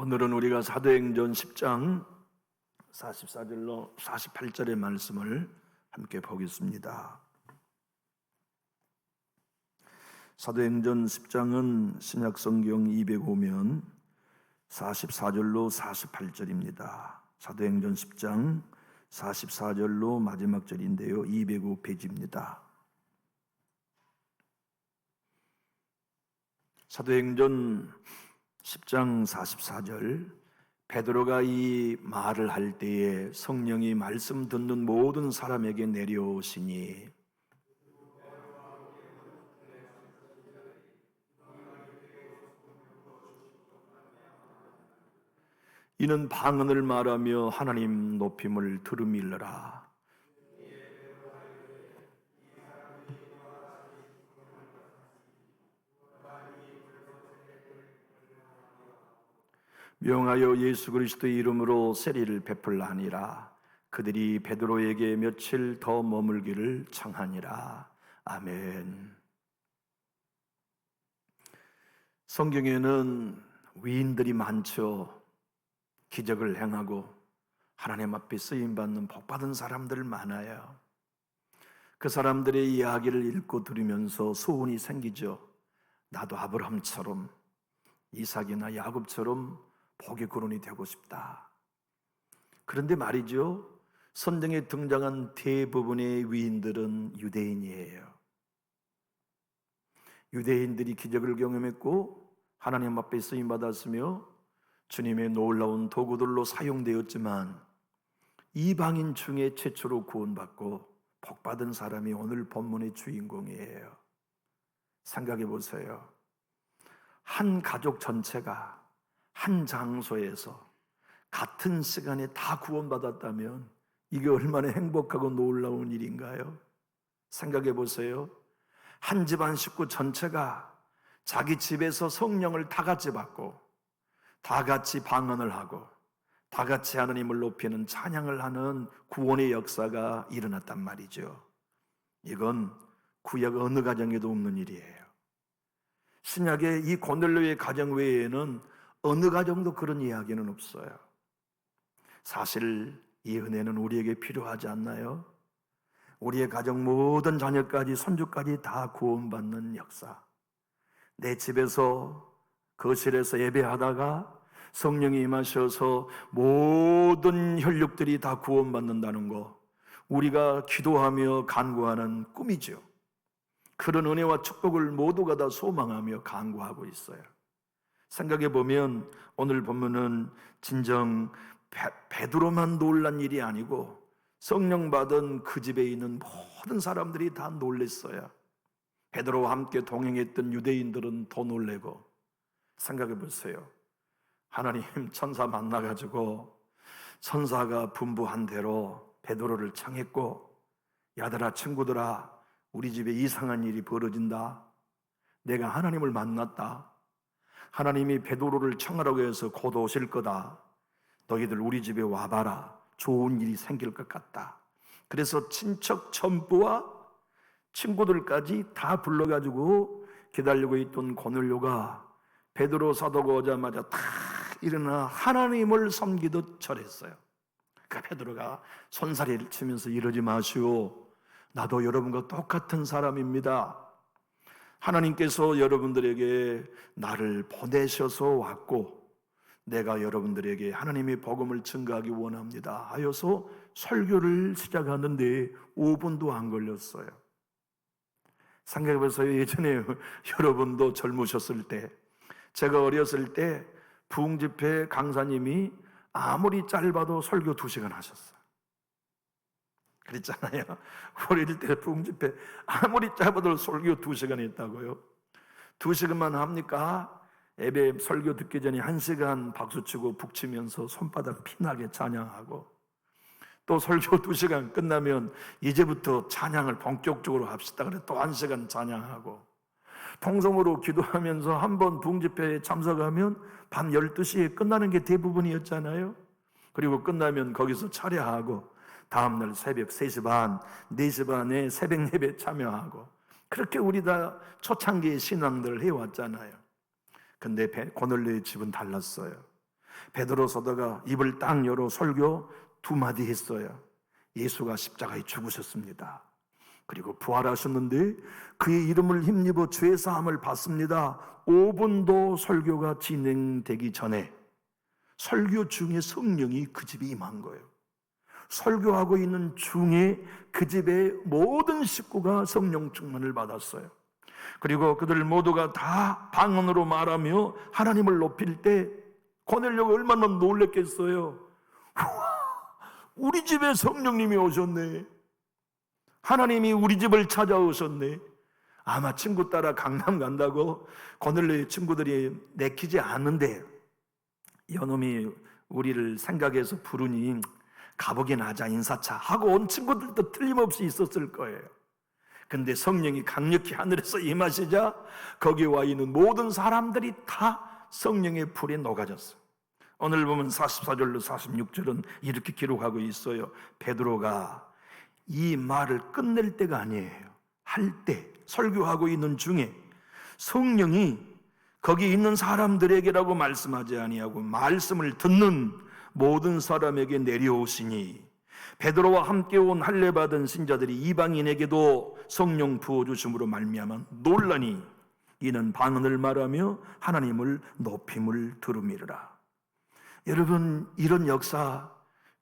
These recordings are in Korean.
오늘은 우리가 사도행전 10장 44절로 48절의 말씀을 함께 보겠습니다. 사도행전 10장은 신약성경 205면 44절로 48절입니다. 사도행전 10장 44절로 마지막 절인데요, 205페이지입니다. 사도행전 10장 44절, 베드로가 이 말을 할 때에 성령이 말씀 듣는 모든 사람에게 내려오시니 이는 방언을 말하며 하나님 높임을 들음일러라. 명하여 예수 그리스도의 이름으로 세리를 베풀라니라. 그들이 베드로에게 며칠 더 머물기를 청하니라. 아멘. 성경에는 위인들이 많죠. 기적을 행하고 하나님 앞에 쓰임받는 복받은 사람들 많아요. 그 사람들의 이야기를 읽고 들으면서 소원이 생기죠. 나도 아브라함처럼, 이삭이나 야곱처럼 복의 근원이 되고 싶다. 그런데 말이죠, 성경에 등장한 대부분의 위인들은 유대인이에요. 유대인들이 기적을 경험했고 하나님 앞에 쓰임받았으며 주님의 놀라운 도구들로 사용되었지만, 이방인 중에 최초로 구원받고 복받은 사람이 오늘 본문의 주인공이에요. 생각해 보세요. 한 가족 전체가 한 장소에서 같은 시간에 다 구원받았다면 이게 얼마나 행복하고 놀라운 일인가요? 생각해 보세요. 한 집안 식구 전체가 자기 집에서 성령을 다 같이 받고 다 같이 방언을 하고 다 같이 하나님을 높이는 찬양을 하는 구원의 역사가 일어났단 말이죠. 이건 구약 어느 가정에도 없는 일이에요. 신약의 이 고넬료의 가정 외에는 어느 가정도 그런 이야기는 없어요. 사실 이 은혜는 우리에게 필요하지 않나요? 우리의 가정 모든 자녀까지 손주까지 다 구원받는 역사. 내 집에서 거실에서 예배하다가 성령이 임하셔서 모든 혈육들이 다 구원받는다는 거, 우리가 기도하며 간구하는 꿈이죠. 그런 은혜와 축복을 모두가 다 소망하며 간구하고 있어요. 생각해 보면 오늘 본문은 진정 베드로만 놀란 일이 아니고 성령 받은 그 집에 있는 모든 사람들이 다 놀랐어요. 베드로와 함께 동행했던 유대인들은 더 놀래고. 생각해 보세요. 하나님 천사 만나가지고 천사가 분부한 대로 베드로를 청했고, 야들아 친구들아, 우리 집에 이상한 일이 벌어진다. 내가 하나님을 만났다. 하나님이 베드로를 청하라고 해서 곧 오실 거다. 너희들 우리 집에 와봐라. 좋은 일이 생길 것 같다. 그래서 친척 전부와 친구들까지 다 불러가지고 기다리고 있던 고넬료가 베드로 사도가 오자마자 다 일어나 하나님을 섬기듯 절했어요. 그 베드로가 손사래를 치면서 이러지 마시오. 나도 여러분과 똑같은 사람입니다. 하나님께서 여러분들에게 나를 보내셔서 왔고 내가 여러분들에게 하나님의 복음을 증거하기 원합니다 하여서 설교를 시작하는데 5분도 안 걸렸어요. 생각해보세요. 예전에 여러분도 젊으셨을 때, 제가 어렸을 때 부흥집회 강사님이 아무리 짧아도 설교 2시간 하셨어요. 그랬잖아요. 어릴 때 부흥집회 아무리 짧아도 설교 2시간 했다고요. 2시간만 합니까? 예배 설교 듣기 전에 1시간 박수치고 북치면서 손바닥 피나게 찬양하고, 또 설교 2시간 끝나면 이제부터 찬양을 본격적으로 합시다 그래 또 1시간 찬양하고, 통성으로 기도하면서 한번 부흥집회에 참석하면 밤 12시에 끝나는 게 대부분이었잖아요. 그리고 끝나면 거기서 차례하고 다음날 새벽 3시 반, 4시 반에 새벽 예배 참여하고, 그렇게 우리 다 초창기의 신앙들을 해왔잖아요. 근데 고넬료의 집은 달랐어요. 베드로 서다가 입을 딱 열어 설교 2마디 했어요. 예수가 십자가에 죽으셨습니다. 그리고 부활하셨는데 그의 이름을 힘입어 죄 사함을 받습니다. 5분도 설교가 진행되기 전에 설교 중에 성령이 그 집에 임한 거예요. 설교하고 있는 중에 그 집의 모든 식구가 성령 충만을 받았어요. 그리고 그들 모두가 다 방언으로 말하며 하나님을 높일 때 고넬료가 얼마나 놀랬겠어요. 우리 집에 성령님이 오셨네. 하나님이 우리 집을 찾아오셨네. 아마 친구 따라 강남 간다고 고넬료의 친구들이 내키지 않는데 이놈이 우리를 생각해서 부르니 가보긴 하자, 인사차 하고 온 친구들도 틀림없이 있었을 거예요. 근데 성령이 강력히 하늘에서 임하시자 거기 와 있는 모든 사람들이 다 성령의 불에 녹아졌어요. 오늘 보면 44절로 46절은 이렇게 기록하고 있어요. 베드로가 이 말을 끝낼 때가 아니에요. 할 때, 설교하고 있는 중에 성령이 거기 있는 사람들에게라고 말씀하지 아니하고 말씀을 듣는 모든 사람에게 내려오시니 베드로와 함께 온 할례 받은 신자들이 이방인에게도 성령 부어주심으로 말미암아 놀라니 이는 방언을 말하며 하나님을 높임을 들음이라. 여러분, 이런 역사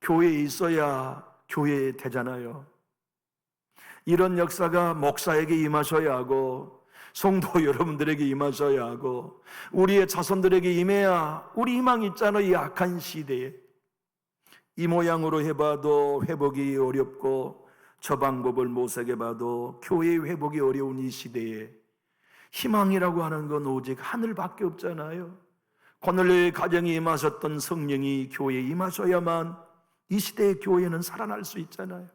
교회에 있어야 교회에 되잖아요. 이런 역사가 목사에게 임하셔야 하고 성도 여러분들에게 임하셔야 하고 우리의 자손들에게 임해야 우리 희망이 있잖아요. 이 악한 시대에 이 모양으로 해봐도 회복이 어렵고 저 방법을 모색해 봐도 교회의 회복이 어려운 이 시대에 희망이라고 하는 건 오직 하늘밖에 없잖아요. 고넬료의 가정에 임하셨던 성령이 교회에 임하셔야만 이 시대의 교회는 살아날 수 있잖아요.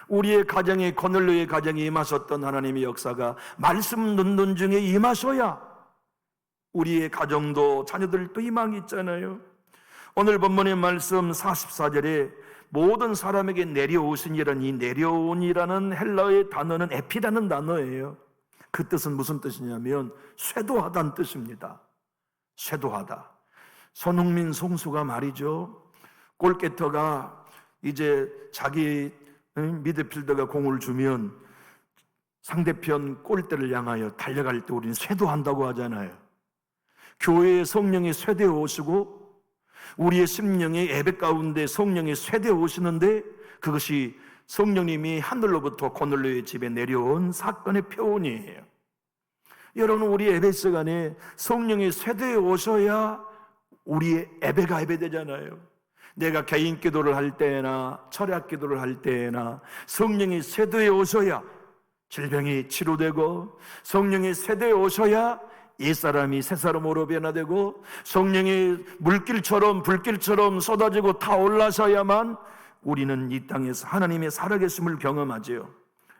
우리의 가정에 고넬료의 가정에 임하셨던 하나님의 역사가 말씀 듣는 중에 임하셔야 우리의 가정도 자녀들도 희망이 있잖아요. 오늘 본문의 말씀 44절에 모든 사람에게 내려오시니라는 이 내려온이라는 헬라어의 단어는 에피라는 단어예요. 그 뜻은 무슨 뜻이냐면 쇄도하다는 뜻입니다. 쇄도하다. 손흥민 송수가 말이죠. 골키퍼가 이제 자기 미드필더가 공을 주면 상대편 골대를 향하여 달려갈 때 우리는 쇄도한다고 하잖아요. 교회의 성령이 쇄도해 오시고 우리의 심령의 예배 가운데 성령이 쇄도해 오시는데 그것이 성령님이 하늘로부터 고넬료의 집에 내려온 사건의 표현이에요. 여러분, 우리 예배 시간에 성령이 쇄도해 오셔야 우리의 예배가 예배되잖아요. 내가 개인 기도를 할 때나 철학 기도를 할 때나 성령이 쇄도해 오셔야 질병이 치료되고 성령이 쇄도해 오셔야 옛사람이 새사람으로 변화되고 성령이 물길처럼 불길처럼 쏟아지고 타올라셔야만 우리는 이 땅에서 하나님의 살아계심을 경험하지요.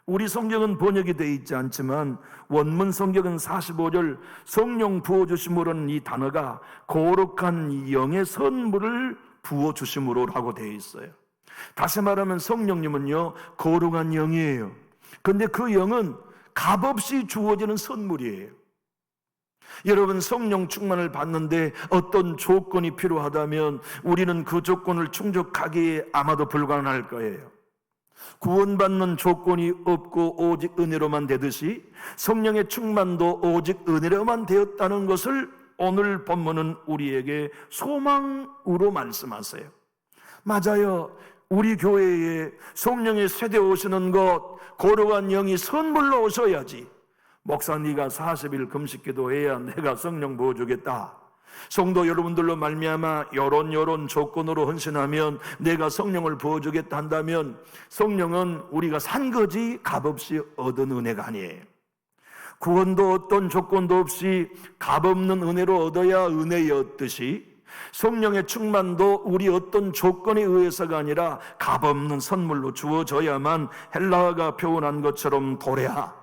우리 성경은 번역이 되어 있지 않지만 원문 성경은 45절 성령 부어주심으로는 이 단어가 거룩한 영의 선물을 부어주심으로라고 되어 있어요. 다시 말하면 성령님은요 거룩한 영이에요. 그런데 그 영은 값없이 주어지는 선물이에요. 여러분, 성령 충만을 받는데 어떤 조건이 필요하다면 우리는 그 조건을 충족하기에 아마도 불가능할 거예요. 구원받는 조건이 없고 오직 은혜로만 되듯이 성령의 충만도 오직 은혜로만 되었다는 것을 오늘 본문은 우리에게 소망으로 말씀하세요. 맞아요. 우리 교회에 성령의 쇄도해 오시는 것, 거룩한 영이 선물로 오셔야지. 목사, 네가 40일 금식 기도해야 내가 성령 부어주겠다. 성도 여러분들로 말미암아 요런 조건으로 헌신하면 내가 성령을 부어주겠다 한다면 성령은 우리가 산 거지 값없이 얻은 은혜가 아니에요. 구원도 어떤 조건도 없이 값없는 은혜로 얻어야 은혜였듯이 성령의 충만도 우리 어떤 조건에 의해서가 아니라 값없는 선물로 주어져야만 헬라어가 표현한 것처럼 도래하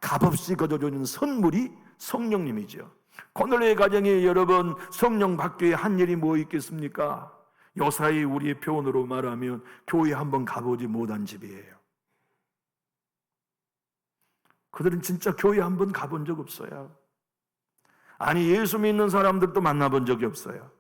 값없이 거둬주는 선물이 성령님이죠. 고넬료의 가정에 여러분 성령 받기 위해 한 일이 뭐 있겠습니까? 요사이 우리의 표현으로 말하면 교회 한번 가보지 못한 집이에요. 그들은 진짜 교회 한번 가본 적 없어요. 아니, 예수 믿는 사람들도 만나본 적이 없어요.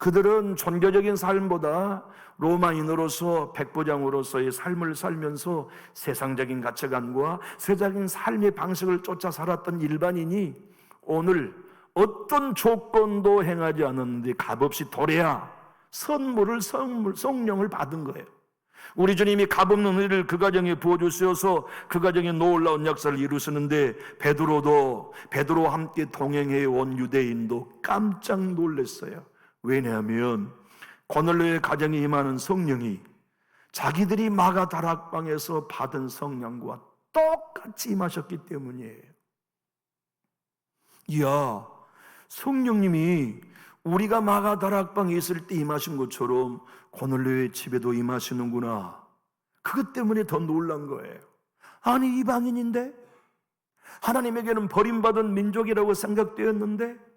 그들은 종교적인 삶보다 로마인으로서 백부장으로서의 삶을 살면서 세상적인 가치관과 세상적인 삶의 방식을 쫓아 살았던 일반인이 오늘 어떤 조건도 행하지 않았는데 값없이 도래야 성령을 받은 거예요. 우리 주님이 값없는 의를 그 가정에 부어주셔서 그 가정에 놀라운 역사를 이루시는데 베드로와 함께 동행해 온 유대인도 깜짝 놀랐어요. 왜냐하면 고넬료의 가정에 임하는 성령이 자기들이 마가 다락방에서 받은 성령과 똑같이 임하셨기 때문이에요. 이야, 성령님이 우리가 마가 다락방에 있을 때 임하신 것처럼 고넬료의 집에도 임하시는구나. 그것 때문에 더 놀란 거예요. 아니, 이방인인데 하나님에게는 버림받은 민족이라고 생각되었는데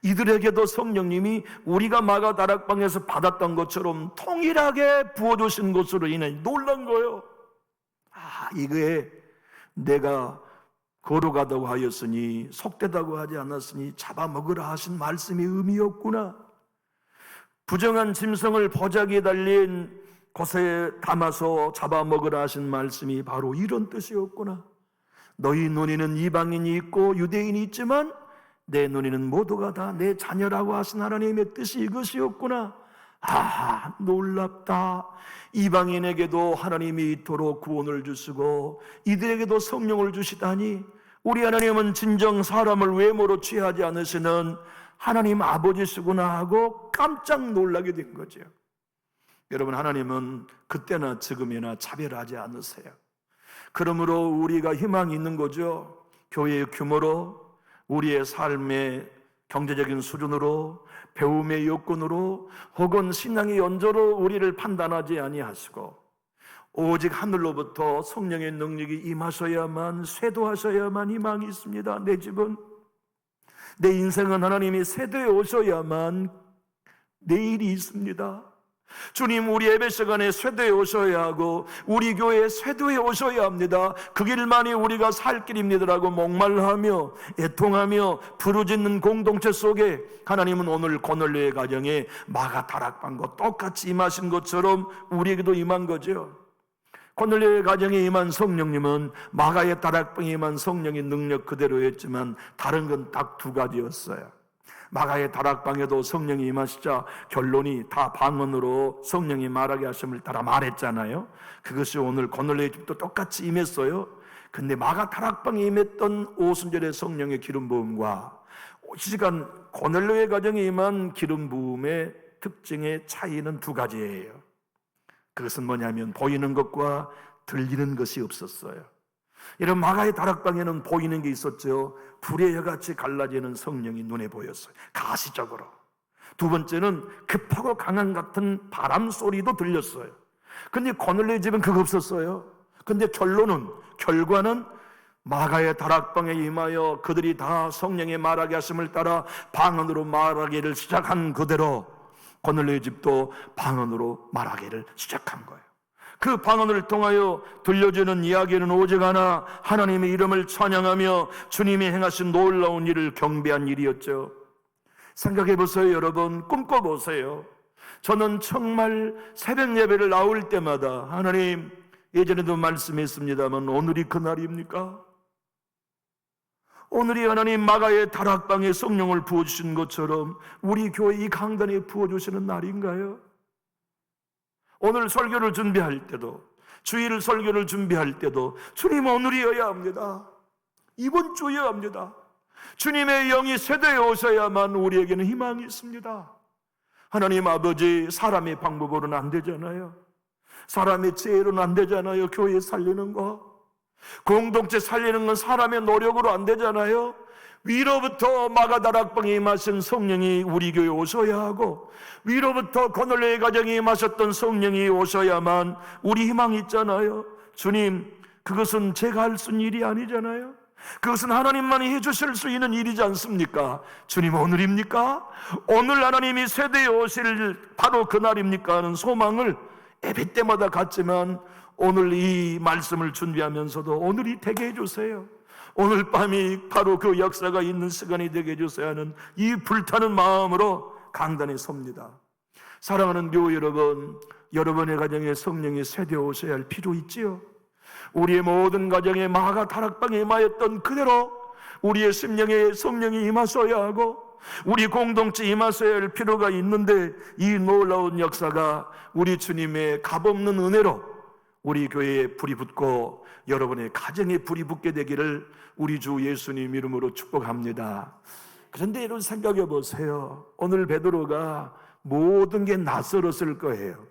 이들에게도 성령님이 우리가 마가 다락방에서 받았던 것처럼 통일하게 부어주신 것으로 인해 놀란 거예요. 이거에 내가 걸어가다고 하였으니 속되다고 하지 않았으니 잡아먹으라 하신 말씀이 의미였구나. 부정한 짐승을 보자기에 달린 곳에 담아서 잡아먹으라 하신 말씀이 바로 이런 뜻이었구나. 너희 눈에는 이방인이 있고 유대인이 있지만 내 눈에는 모두가 다 내 자녀라고 하신 하나님의 뜻이 이것이었구나. 놀랍다. 이방인에게도 하나님이 이토록 구원을 주시고 이들에게도 성령을 주시다니 우리 하나님은 진정 사람을 외모로 취하지 않으시는 하나님 아버지시구나 하고 깜짝 놀라게 된 거죠. 여러분, 하나님은 그때나 지금이나 차별하지 않으세요. 그러므로 우리가 희망이 있는 거죠. 교회의 규모로, 우리의 삶의 경제적인 수준으로, 배움의 여건으로, 혹은 신앙의 연조로 우리를 판단하지 아니하시고 오직 하늘로부터 성령의 능력이 임하셔야만, 쇄도하셔야만 희망이 있습니다. 내 집은, 내 인생은 하나님이 쇄도해 오셔야만 내일이 있습니다. 주님, 우리 예배 시간에 쇄도해 오셔야 하고 우리 교회에 쇄도해 오셔야 합니다. 그 길만이 우리가 살 길입니다라고 목말라하며 애통하며 부르짖는 공동체 속에 하나님은 오늘 고넬료의 가정에 마가 다락방과 똑같이 임하신 것처럼 우리에게도 임한 거죠. 고넬료의 가정에 임한 성령님은 마가의 다락방에 임한 성령의 능력 그대로였지만 다른 건 딱 두 가지였어요. 마가의 다락방에도 성령이 임하시자 결론이 다 방언으로 성령이 말하게 하심을 따라 말했잖아요. 그것이 오늘 고넬료의 집도 똑같이 임했어요. 근데 마가 다락방에 임했던 오순절의 성령의 기름 부음과 시간 고넬료의 가정에 임한 기름 부음의 특징의 차이는 두 가지예요. 그것은 뭐냐면 보이는 것과 들리는 것이 없었어요. 이런 마가의 다락방에는 보이는 게 있었죠. 불의 여같이 갈라지는 성령이 눈에 보였어요. 가시적으로. 두 번째는 급하고 강한 같은 바람 소리도 들렸어요. 근데 고넬료의 집은 그거 없었어요. 근데 결과는 마가의 다락방에 임하여 그들이 다 성령의 말하게 하심을 따라 방언으로 말하기를 시작한 그대로 고넬료의 집도 방언으로 말하기를 시작한 거예요. 그 방언을 통하여 들려주는 이야기는 오직 하나, 하나님의 이름을 찬양하며 주님이 행하신 놀라운 일을 경배한 일이었죠. 생각해 보세요. 여러분, 꿈꿔보세요. 저는 정말 새벽 예배를 나올 때마다 하나님, 예전에도 말씀했습니다만 오늘이 그날입니까? 오늘이 하나님 마가의 다락방에 성령을 부어주신 것처럼 우리 교회 이 강단에 부어주시는 날인가요? 오늘 설교를 준비할 때도, 주일 설교를 준비할 때도 주님, 오늘이어야 합니다. 이번 주여야 합니다. 주님의 영이 쇄도해 오셔야만 우리에게는 희망이 있습니다. 하나님 아버지, 사람의 방법으로는 안 되잖아요. 사람의 지혜로는 안 되잖아요. 교회 살리는 거, 공동체 살리는 건 사람의 노력으로 안 되잖아요. 위로부터 마가다락방에 임하신 성령이 우리 교회에 오셔야 하고, 위로부터 고넬료의 가정에 임하셨던 성령이 오셔야만 우리 희망이 있잖아요. 주님, 그것은 제가 할 수 있는 일이 아니잖아요. 그것은 하나님만이 해주실 수 있는 일이지 않습니까? 주님, 오늘입니까? 오늘 하나님이 세대에 오실 바로 그날입니까? 하는 소망을 예배 때마다 갖지만 오늘 이 말씀을 준비하면서도 오늘이 되게 해주세요. 오늘 밤이 바로 그 역사가 있는 시간이 되게 해주세요 하는 이 불타는 마음으로 강단에 섭니다. 사랑하는 교우 여러분, 여러분의 가정에 성령이 세되어오셔야 할 필요 있지요. 우리의 모든 가정에 마가 다락방에 임하였던 그대로 우리의 심령에 성령이 임하셔야 하고 우리 공동체에 임하셔야 할 필요가 있는데, 이 놀라운 역사가 우리 주님의 값없는 은혜로 우리 교회에 불이 붙고 여러분의 가정에 불이 붙게 되기를 우리 주 예수님 이름으로 축복합니다. 그런데 여러분 생각해 보세요. 오늘 베드로가 모든 게 낯설었을 거예요.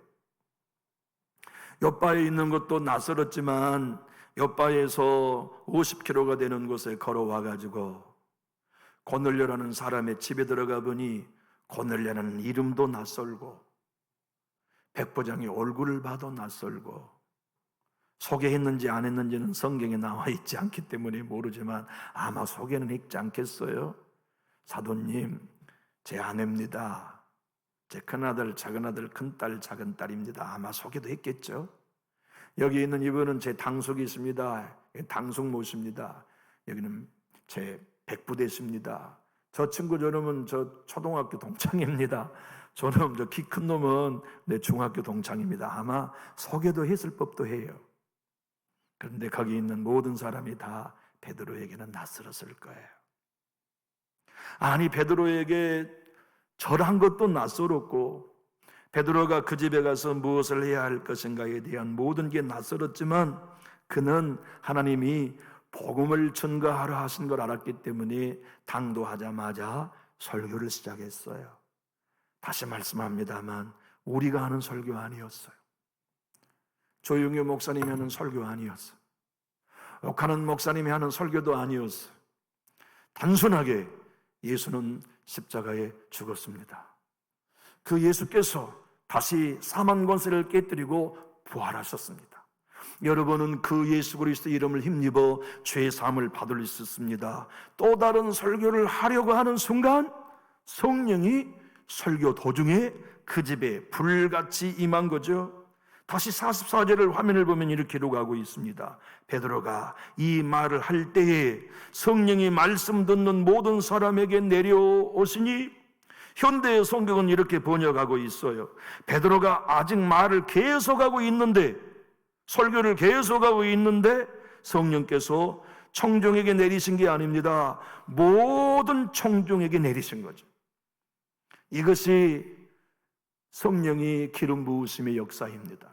욥바에 있는 것도 낯설었지만 욥바에서 50km가 되는 곳에 걸어와 가지고 고넬료라는 사람의 집에 들어가 보니 고넬료라는 이름도 낯설고 백부장의 얼굴을 봐도 낯설고, 소개했는지 안 했는지는 성경에 나와 있지 않기 때문에 모르지만 아마 소개는 했지 않겠어요? 사도님, 제 아내입니다. 제 큰아들, 작은아들, 큰딸, 작은딸입니다. 아마 소개도 했겠죠. 여기 있는 이분은 제 당숙이 있습니다. 당숙 모십니다. 여기는 제 백부대십니다. 저 친구 저놈은 저 초등학교 동창입니다. 저놈 저 키 큰 놈은 내 중학교 동창입니다. 아마 소개도 했을 법도 해요. 그런데 거기 있는 모든 사람이 다 베드로에게는 낯설었을 거예요. 아니, 베드로에게 절한 것도 낯설었고 베드로가 그 집에 가서 무엇을 해야 할 것인가에 대한 모든 게 낯설었지만 그는 하나님이 복음을 전가하라 하신 걸 알았기 때문에 당도하자마자 설교를 시작했어요. 다시 말씀합니다만 우리가 하는 설교 아니었어요. 조용효 목사님이 하는 설교 아니었어요. 옥하는 목사님이 하는 설교도 아니었어요. 단순하게 예수는 십자가에 죽었습니다. 그 예수께서 다시 사망 권세를 깨뜨리고 부활하셨습니다. 여러분은 그 예수 그리스도 이름을 힘입어 죄 사함을 받을 수 있습니다. 또 다른 설교를 하려고 하는 순간 성령이 설교 도중에 그 집에 불같이 임한 거죠. 다시 44절을 화면을 보면 이렇게 기록하고 있습니다. 베드로가 이 말을 할 때에 성령이 말씀 듣는 모든 사람에게 내려오시니, 현대의 성경은 이렇게 번역하고 있어요. 베드로가 아직 말을 계속하고 있는데, 설교를 계속하고 있는데 성령께서 청중에게 내리신 게 아닙니다. 모든 청중에게 내리신 거죠. 이것이 성령이 기름 부으심의 역사입니다.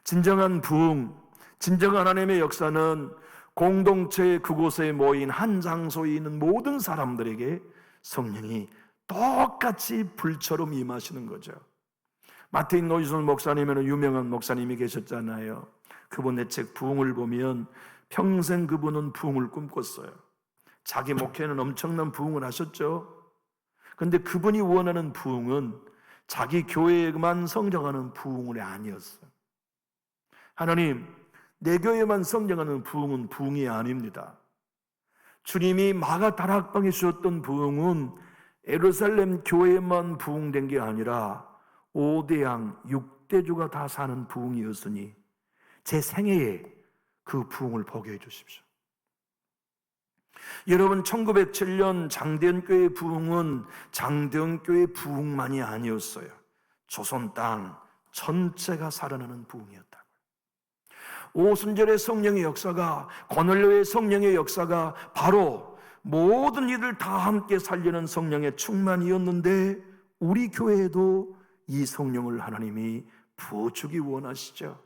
진정한 부흥, 진정한 하나님의 역사는 공동체 그곳에 모인 한 장소에 있는 모든 사람들에게 성령이 똑같이 불처럼 임하시는 거죠. 마틴 노이슨 목사님은 유명한 목사님이 계셨잖아요. 그분의 책 부흥을 보면 평생 그분은 부흥을 꿈꿨어요. 자기 목회는 엄청난 부흥을 하셨죠. 그런데 그분이 원하는 부흥은 자기 교회에만 성장하는 부흥이 아니었어요. 하나님, 내 교회만 성장하는 부흥은 부흥이 아닙니다. 주님이 마가 다락방에 주셨던 부흥은 예루살렘 교회만 부흥된 게 아니라 5대양 6대주가 다 사는 부흥이었으니 제 생애에 그 부흥을 보게 해 주십시오. 여러분, 1907년 장대현교회 부흥은 장대현교회 부흥만이 아니었어요. 조선 땅 전체가 살아나는 부흥이었다고요. 오순절의 성령의 역사가, 고넬료의 성령의 역사가 바로 모든 일을 다 함께 살리는 성령의 충만이었는데, 우리 교회에도 이 성령을 하나님이 부어주기 원하시죠.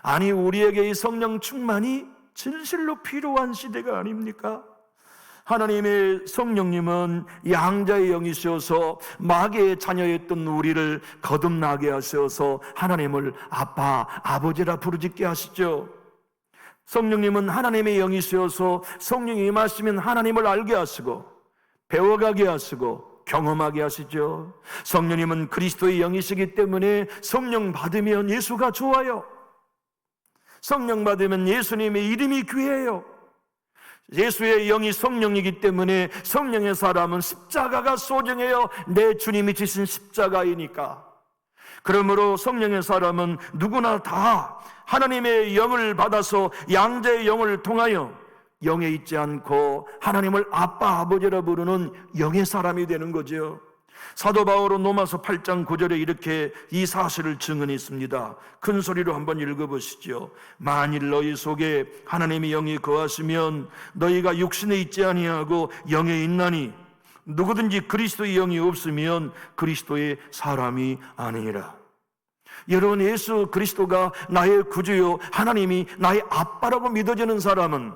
아니, 우리에게 이 성령 충만이 진실로 필요한 시대가 아닙니까? 하나님의 성령님은 양자의 영이셔서 마귀의 자녀였던 우리를 거듭나게 하셔서 하나님을 아빠, 아버지라 부르짖게 하시죠. 성령님은 하나님의 영이셔서 성령이 임하시면 하나님을 알게 하시고 배워가게 하시고 경험하게 하시죠. 성령님은 그리스도의 영이시기 때문에 성령 받으면 예수가 좋아요. 성령 받으면 예수님의 이름이 귀해요. 예수의 영이 성령이기 때문에 성령의 사람은 십자가가 소중해요. 내 주님이 지신 십자가이니까. 그러므로 성령의 사람은 누구나 다 하나님의 영을 받아서 양자의 영을 통하여 영에 있지 않고 하나님을 아빠, 아버지라 부르는 영의 사람이 되는 거죠. 사도 바울은 로마서 8장 9절에 이렇게 이 사실을 증언했습니다. 큰 소리로 한번 읽어보시죠. 만일 너희 속에 하나님의 영이 거하시면 너희가 육신에 있지 아니하고 영에 있나니 누구든지 그리스도의 영이 없으면 그리스도의 사람이 아니라. 여러분, 예수 그리스도가 나의 구주요 하나님이 나의 아빠라고 믿어지는 사람은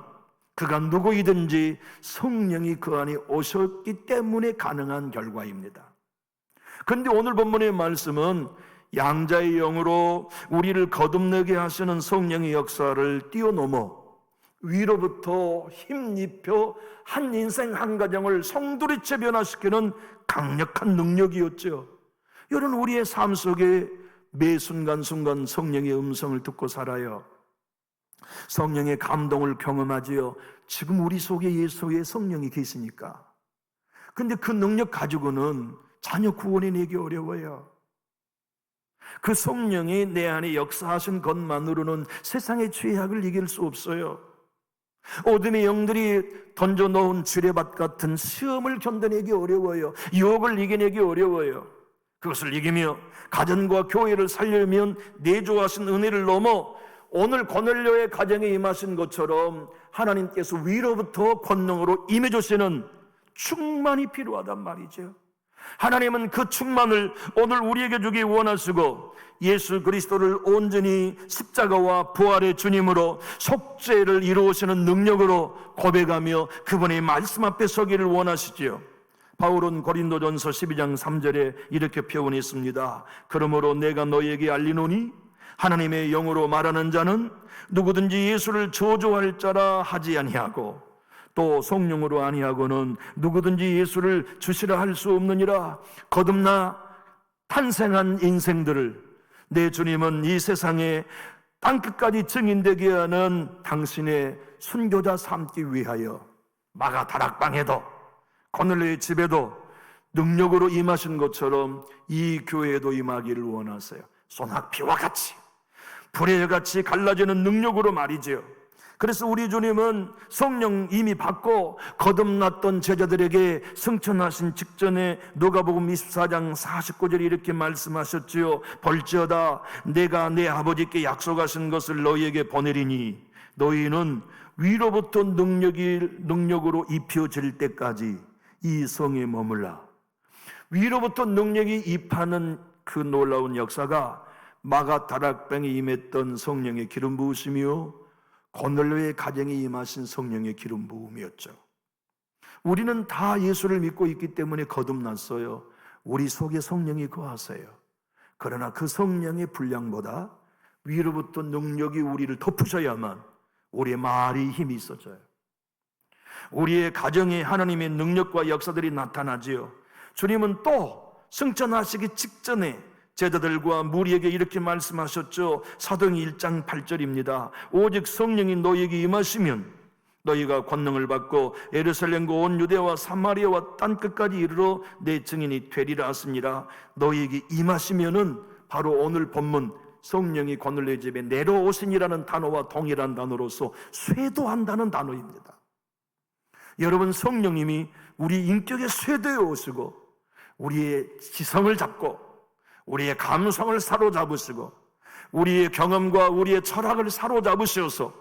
그가 누구이든지 성령이 그 안에 오셨기 때문에 가능한 결과입니다. 그런데 오늘 본문의 말씀은 양자의 영으로 우리를 거듭나게 하시는 성령의 역사를 뛰어넘어 위로부터 힘입혀 한 인생 한 가정을 송두리째 변화시키는 강력한 능력이었죠. 여러분, 우리의 삶 속에 매 순간순간 성령의 음성을 듣고 살아요. 성령의 감동을 경험하지요. 지금 우리 속에 예수의 성령이 계시니까. 근데 그 능력 가지고는 자녀 구원해내기 어려워요. 그 성령이 내 안에 역사하신 것만으로는 세상의 죄악을 이길 수 없어요. 어둠의 영들이 던져놓은 지뢰밭 같은 시험을 견뎌내기 어려워요. 유혹을 이겨내기 어려워요. 그것을 이기며 가정과 교회를 살려면 내주하신 은혜를 넘어 오늘 고넬료의 가정에 임하신 것처럼 하나님께서 위로부터 권능으로 임해주시는 충만이 필요하단 말이죠. 하나님은 그 충만을 오늘 우리에게 주기 원하시고 예수 그리스도를 온전히 십자가와 부활의 주님으로 속죄를 이루시는 능력으로 고백하며 그분의 말씀 앞에 서기를 원하시지요. 바울은 고린도전서 12장 3절에 이렇게 표현했습니다. 그러므로 내가 너희에게 알리노니 하나님의 영으로 말하는 자는 누구든지 예수를 저주할 자라 하지 아니하고 또 성령으로 아니하고는 누구든지 예수를 주시라 할 수 없느니라. 거듭나 탄생한 인생들을 내 주님은 이 세상에 땅끝까지 증인되게 하는 당신의 순교자 삼기 위하여 마가 다락방에도 고넬료의 집에도 능력으로 임하신 것처럼 이 교회에도 임하기를 원하세요. 소낙비와 같이 불의 같이 갈라지는 능력으로 말이지요. 그래서 우리 주님은 성령 이미 받고 거듭났던 제자들에게 승천하신 직전에 누가복음 24장 49절에 이렇게 말씀하셨지요. 볼지어다 내가 내 아버지께 약속하신 것을 너희에게 보내리니 너희는 위로부터 능력으로 입혀질 때까지 이 성에 머물라. 위로부터 능력이 입하는 그 놀라운 역사가 마가 다락방에 임했던 성령의 기름 부으심이요 고넬료의 가정에 임하신 성령의 기름 부음이었죠. 우리는 다 예수를 믿고 있기 때문에 거듭났어요. 우리 속에 성령이 거하세요. 그러나 그 성령의 분량보다 위로부터 능력이 우리를 덮으셔야만 우리의 말이 힘이 있어져요. 우리의 가정에 하나님의 능력과 역사들이 나타나지요. 주님은 또 승천하시기 직전에 제자들과 무리에게 이렇게 말씀하셨죠. 사도행전 1장 8절입니다. 오직 성령이 너희에게 임하시면 너희가 권능을 받고 예루살렘과 온 유대와 사마리아와 땅끝까지 이르러 내 증인이 되리라 하시니라. 너희에게 임하시면은 바로 오늘 본문 성령이 고넬료의 집에 내려오시니라는 단어와 동일한 단어로서 쇄도한다는 단어입니다. 여러분, 성령님이 우리 인격에 쇄도해 오시고 우리의 지성을 잡고 우리의 감성을 사로잡으시고 우리의 경험과 우리의 철학을 사로잡으셔서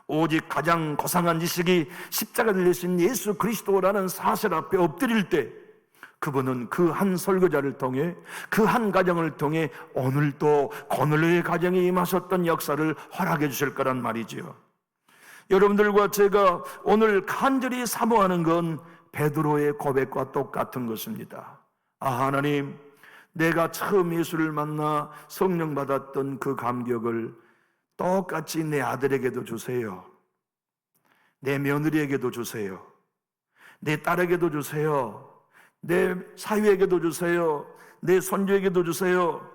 오직 가장 고상한 지식이 십자가를 내신 예수 그리스도라는 사실 앞에 엎드릴 때 그분은 그 한 설교자를 통해 그 한 가정을 통해 오늘도 고넬료의 가정에 임하셨던 역사를 허락해 주실 거란 말이지요. 여러분들과 제가 오늘 간절히 사모하는 건 베드로의 고백과 똑같은 것입니다. 하나님, 내가 처음 예수를 만나 성령 받았던 그 감격을 똑같이 내 아들에게도 주세요. 내 며느리에게도 주세요. 내 딸에게도 주세요. 내 사위에게도 주세요. 내 손주에게도 주세요.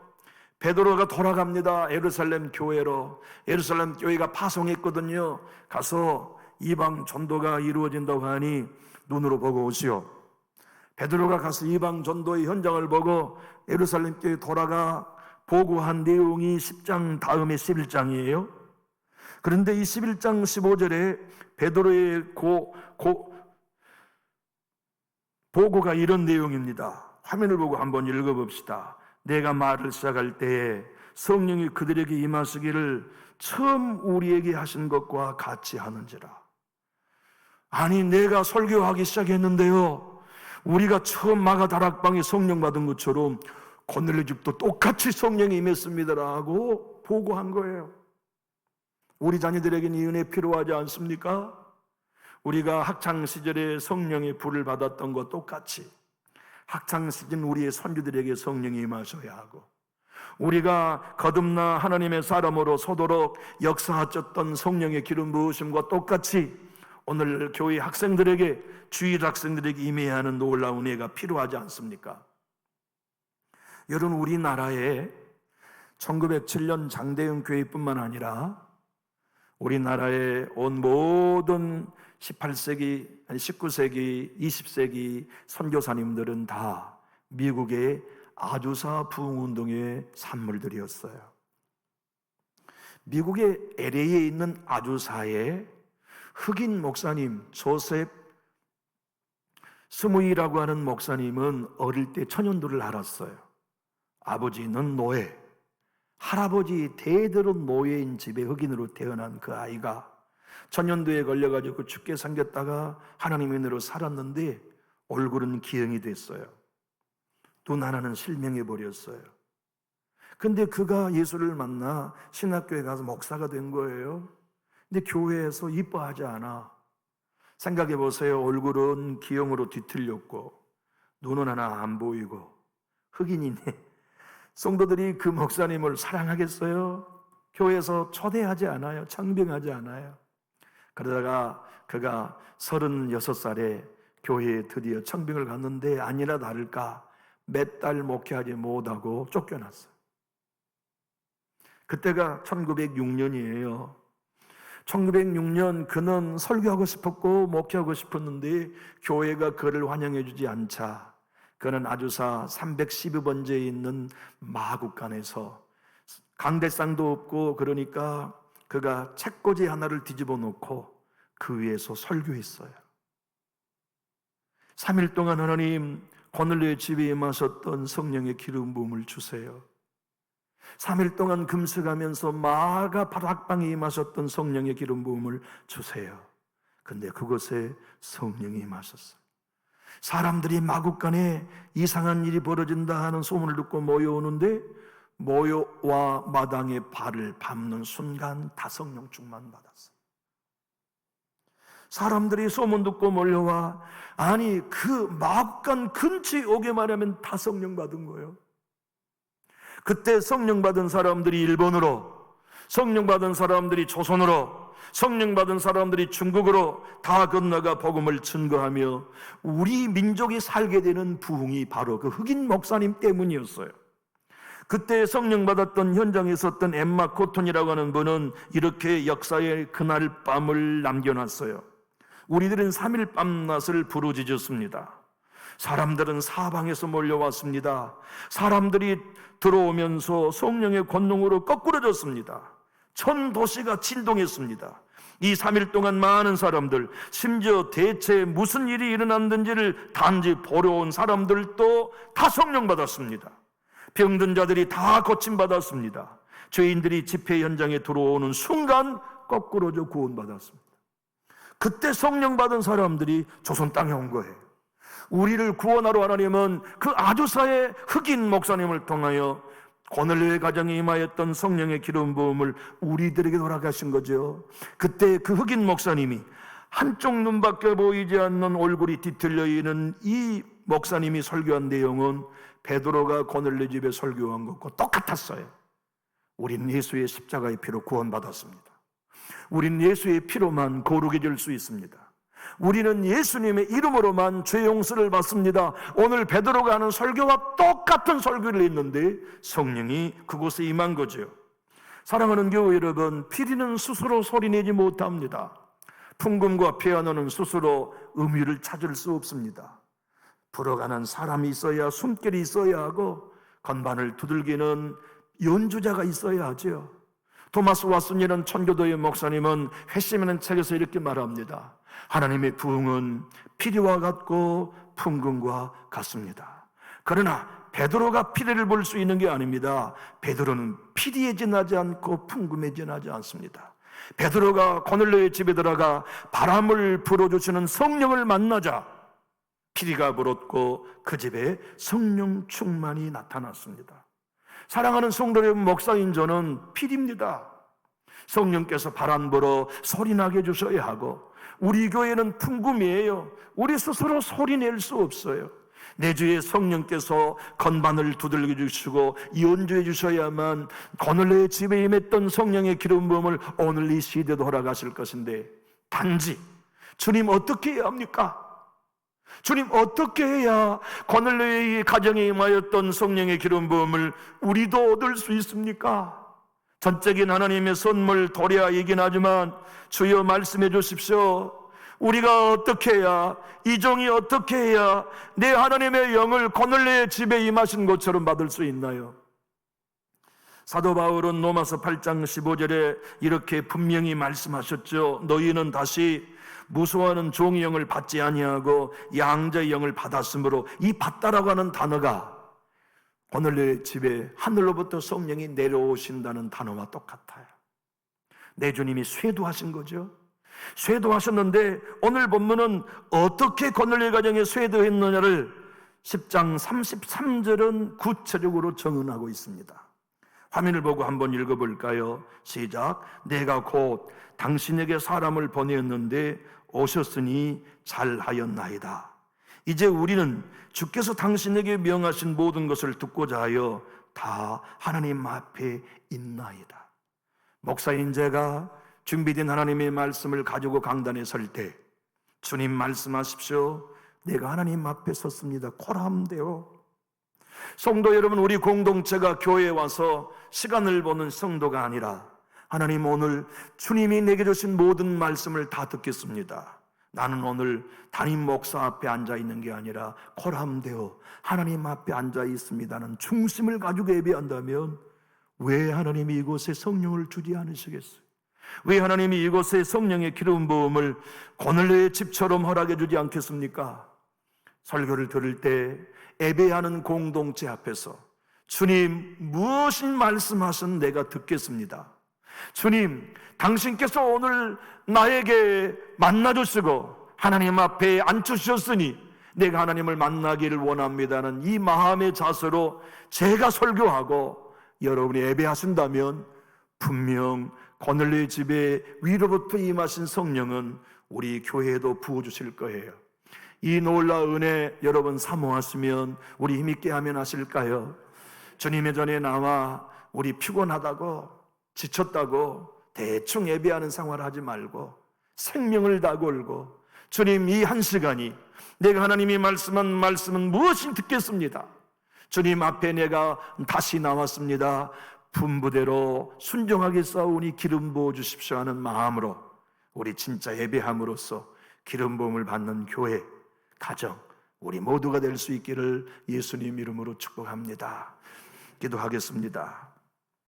베드로가 돌아갑니다. 예루살렘 교회로. 예루살렘 교회가 파송했거든요. 가서 이방 전도가 이루어진다고 하니 눈으로 보고 오시오. 베드로가 가서 이방 전도의 현장을 보고 예루살렘 교회에 돌아가 보고한 내용이 10장 다음에 11장이에요. 그런데 이 11장 15절에 베드로의 보고가 이런 내용입니다. 화면을 보고 한번 읽어봅시다. 내가 말을 시작할 때에 성령이 그들에게 임하시기를 처음 우리에게 하신 것과 같이 하는지라. 아니, 내가 설교하기 시작했는데요, 우리가 처음 마가 다락방에 성령 받은 것처럼 고넬료 집도 똑같이 성령이 임했습니다라고 보고한 거예요. 우리 자녀들에게는 이 은혜 필요하지 않습니까? 우리가 학창시절에 성령의 불을 받았던 것 똑같이 학창시절 우리의 손주들에게 성령이 임하셔야 하고, 우리가 거듭나 하나님의 사람으로 서도록 역사하셨던 성령의 기름 부으심과 똑같이 오늘 교회 학생들에게, 주일 학생들에게 임해야 하는 놀라운 은혜가 필요하지 않습니까? 여러분, 우리나라에 1907년 장대영 교회뿐만 아니라 우리나라의 온 모든 18세기, 19세기, 20세기 선교사님들은 다 미국의 아주사 부흥운동의 산물들이었어요. 미국의 LA에 있는 아주사의 흑인 목사님 조셉 스무이라고 하는 목사님은 어릴 때 천연두를 앓았어요. 아버지는 노예, 할아버지 대대로 노예인 집에 흑인으로 태어난 그 아이가 천연두에 걸려가지고 죽게 생겼다가 하나님의 은혜로 살았는데 얼굴은 기형이 됐어요. 눈 하나는 실명해버렸어요. 근데 그가 예수를 만나 신학교에 가서 목사가 된 거예요. 근데 교회에서 이뻐하지 않아. 생각해보세요. 얼굴은 기형으로 뒤틀렸고 눈은 하나 안 보이고 흑인이네. 성도들이 그 목사님을 사랑하겠어요? 교회에서 초대하지 않아요. 청빙하지 않아요. 그러다가 그가 36살에 교회에 드디어 청빙을 갔는데 아니나 다를까 몇 달 목회하지 못하고 쫓겨났어요. 그때가 1906년이에요. 1906년 그는 설교하고 싶었고 목회하고 싶었는데 교회가 그를 환영해 주지 않자 그는 아주사 312번지에 있는 마국간에서 강대상도 없고 그러니까 그가 책꽂이 하나를 뒤집어 놓고 그 위에서 설교했어요. 3일 동안 하나님 고넬료의 집에 임하셨던 성령의 기름 부음을 주세요. 3일 동안 금식하면서 마가 다락방에 임하셨던 성령의 기름 부음을 주세요. 근데 그곳에 성령이 임하셨어요. 사람들이 마국간에 이상한 일이 벌어진다 하는 소문을 듣고 모여오는데 모여와 마당에 발을 밟는 순간 다 성령 충만 받았어요. 사람들이 소문 듣고 몰려와 아니 그 마국간 근처에 오게만 하면 다 성령 받은 거예요. 그때 성령 받은 사람들이 일본으로, 성령 받은 사람들이 조선으로, 성령 받은 사람들이 중국으로 다 건너가 복음을 증거하며 우리 민족이 살게 되는 부흥이 바로 그 흑인 목사님 때문이었어요. 그때 성령 받았던 현장에 있었던 엠마 코튼이라고 하는 분은 이렇게 역사의 그날 밤을 남겨놨어요. 우리들은 3일 밤낮을 부르짖었습니다. 사람들은 사방에서 몰려왔습니다. 사람들이 들어오면서 성령의 권능으로 거꾸러졌습니다. 전 도시가 진동했습니다. 이 3일 동안 많은 사람들, 심지어 대체 무슨 일이 일어났는지를 단지 보러 온 사람들도 다 성령 받았습니다. 병든 자들이 다 고침받았습니다. 죄인들이 집회 현장에 들어오는 순간 거꾸로져 구원받았습니다. 그때 성령 받은 사람들이 조선 땅에 온 거예요. 우리를 구원하러 하나님은 그 아주사의 흑인 목사님을 통하여 고넬료의 가정에 임하였던 성령의 기름 부음을 우리들에게 돌아가신 거죠. 그때 그 흑인 목사님이 한쪽 눈밖에 보이지 않는 얼굴이 뒤틀려 있는 이 목사님이 설교한 내용은 베드로가 고넬료 집에 설교한 것과 똑같았어요. 우린 예수의 십자가의 피로 구원받았습니다. 우린 예수의 피로만 거룩해질 수 있습니다. 우리는 예수님의 이름으로만 죄 용서를 받습니다. 오늘 베드로가 하는 설교와 똑같은 설교를 했는데 성령이 그곳에 임한 거죠. 사랑하는 교회 여러분, 피리는 스스로 소리내지 못합니다. 풍금과 피아노는 스스로 음유를 찾을 수 없습니다. 불어가는 사람이 있어야, 숨결이 있어야 하고 건반을 두들기는 연주자가 있어야 하죠. 토마스 왓슨이라는 천교도의 목사님은 회심이라는 책에서 이렇게 말합니다. 하나님의 부흥은 피리와 같고 풍금과 같습니다. 그러나 베드로가 피리를 볼 수 있는 게 아닙니다. 베드로는 피리에 지나지 않고 풍금에 지나지 않습니다. 베드로가 고넬료의 집에 들어가 바람을 불어주시는 성령을 만나자 피리가 불었고 그 집에 성령 충만이 나타났습니다. 사랑하는 성도 여러분, 목사인 저는 피리입니다. 성령께서 바람 불어 소리나게 해주셔야 하고, 우리 교회는 풍금이에요. 우리 스스로 소리낼 수 없어요. 내 주에 성령께서 건반을 두들겨 주시고 연주해 주셔야만 고넬료의 집에 임했던 성령의 기름 부음을 오늘 이 시대도 허락하실 것인데, 단지 주님 어떻게 해야 합니까? 주님 어떻게 해야 고넬료의 가정에 임하였던 성령의 기름 부음을 우리도 얻을 수 있습니까? 전적인 하나님의 선물 도리아이긴 하지만 주여 말씀해 주십시오. 우리가 어떻게 해야, 이 종이 어떻게 해야 내 하나님의 영을 고넬료의 집에 임하신 것처럼 받을 수 있나요? 사도 바울은 로마서 8장 15절에 이렇게 분명히 말씀하셨죠. 너희는 다시 무수하는 종의 영을 받지 아니하고 양자의 영을 받았으므로, 이 받다라고 하는 단어가 고넬료의 집에 하늘로부터 성령이 내려오신다는 단어와 똑같아요. 내 주님이 쇄도하신 거죠. 쇄도하셨는데 오늘 본문은 어떻게 고넬료 가정에 쇄도했느냐를 10장 33절은 구체적으로 정언하고 있습니다. 화면을 보고 한번 읽어볼까요? 시작. 내가 곧 당신에게 사람을 보내었는데 오셨으니 잘하였나이다. 이제 우리는 주께서 당신에게 명하신 모든 것을 듣고자 하여 다 하나님 앞에 있나이다. 목사인 제가 준비된 하나님의 말씀을 가지고 강단에 설 때 주님 말씀하십시오. 내가 하나님 앞에 섰습니다. 코라함되어. 성도 여러분, 우리 공동체가 교회에 와서 시간을 보는 성도가 아니라, 하나님 오늘 주님이 내게 주신 모든 말씀을 다 듣겠습니다. 나는 오늘 담임 목사 앞에 앉아 있는 게 아니라 코라함되어 하나님 앞에 앉아 있습니다는 중심을 가지고 예배한다면 왜 하나님이 이곳에 성령을 주지 않으시겠어요? 왜 하나님이 이곳에 성령의 기름 부음을 고넬료의 집처럼 허락해 주지 않겠습니까? 설교를 들을 때 예배하는 공동체 앞에서 주님 무엇이 말씀하신 내가 듣겠습니다. 주님, 당신께서 오늘 나에게 만나주시고 하나님 앞에 앉혀주셨으니 내가 하나님을 만나기를 원합니다는 이 마음의 자세로 제가 설교하고 여러분이 예배하신다면 분명 고넬료의 집에 위로부터 임하신 성령은 우리 교회에도 부어주실 거예요. 이 놀라운 은혜 여러분 사모하시면 우리 힘있게 하면 하실까요? 주님의 전에 나와 우리 피곤하다고 지쳤다고 대충 예배하는 생활 하지 말고 생명을 다 걸고, 주님 이 한 시간이 내가 하나님이 말씀한 말씀은 무엇이 듣겠습니다. 주님 앞에 내가 다시 나왔습니다. 분부대로 순종하게 싸우니 기름 부어 주십시오 하는 마음으로 우리 진짜 예배함으로써 기름 부음을 받는 교회, 가정, 우리 모두가 될 수 있기를 예수님 이름으로 축복합니다. 기도하겠습니다.